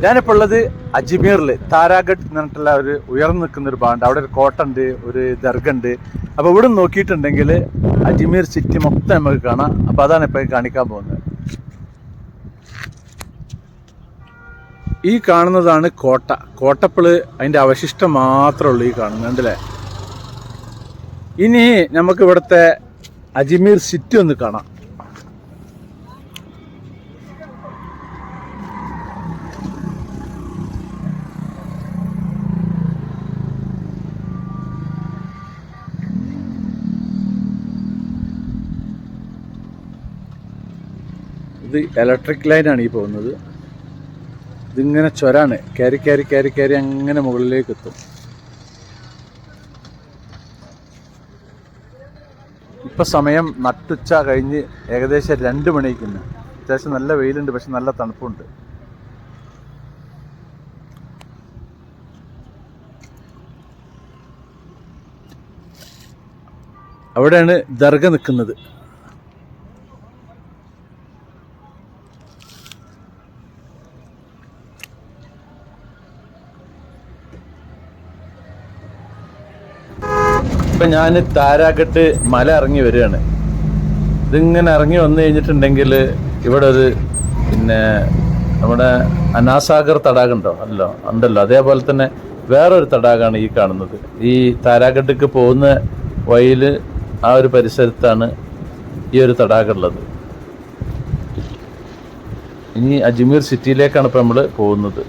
ഞാനിപ്പോൾ ഉള്ളത് അജ്മീറിൽ താരാഗഡ് എന്ന് പറഞ്ഞിട്ടുള്ള ഒരു ഉയർന്നു നിൽക്കുന്ന ഒരു ഭാഗമുണ്ട്. അവിടെ ഒരു കോട്ട ഉണ്ട്, ഒരു ദർഗ ഉണ്ട്. അപ്പോൾ ഇവിടെ നോക്കിയിട്ടുണ്ടെങ്കിൽ അജ്മീർ സിറ്റി മൊത്തം നമുക്ക് കാണാം. അപ്പോൾ അതാണ് ഇപ്പോൾ കാണിക്കാൻ പോകുന്നത്. ഈ കാണുന്നതാണ് കോട്ട. കോട്ടപ്പള് അതിൻ്റെ അവശിഷ്ടം മാത്രമേ ഉള്ളൂ ഈ കാണുന്നുണ്ടല്ലേ. ഇനി നമുക്ക് ഇവിടുത്തെ അജ്മീർ സിറ്റി ഒന്ന് കാണാം. ഇത് ഇലക്ട്രിക് ലൈനാണ് ഈ പോകുന്നത്. ഇതിങ്ങനെ ചൊരാണ്, കയറി കയറി കയറി കയറി അങ്ങനെ മുകളിലേക്ക് എത്തും. ഇപ്പം സമയം നട്ടുച്ച കഴിഞ്ഞ് ഏകദേശം 2 മണിക്കുന്ന്. അത്യാവശ്യം നല്ല വെയിലുണ്ട്, പക്ഷെ നല്ല തണുപ്പുണ്ട്. അവിടെയാണ് ദർഗ നിൽക്കുന്നത്. ഇപ്പം ഞാൻ താരാഗട്ട് മല ഇറങ്ങി വരികയാണ്. ഇതിങ്ങനെ ഇറങ്ങി വന്നു കഴിഞ്ഞിട്ടുണ്ടെങ്കിൽ ഇവിടെ ഒരു നമ്മുടെ അനാസാഗർ തടാകം ഉണ്ടല്ലോ അതേപോലെ തന്നെ വേറൊരു തടാകമാണ് ഈ കാണുന്നത്. ഈ താരാഗട്ടിക്ക് പോകുന്ന വഴിയിൽ ആ ഒരു പരിസരത്താണ് ഈ ഒരു തടാകം ഉള്ളത്. ഇനി അജ്മീർ സിറ്റിയിലേക്കാണ് ഇപ്പോൾ നമ്മൾ പോകുന്നത്.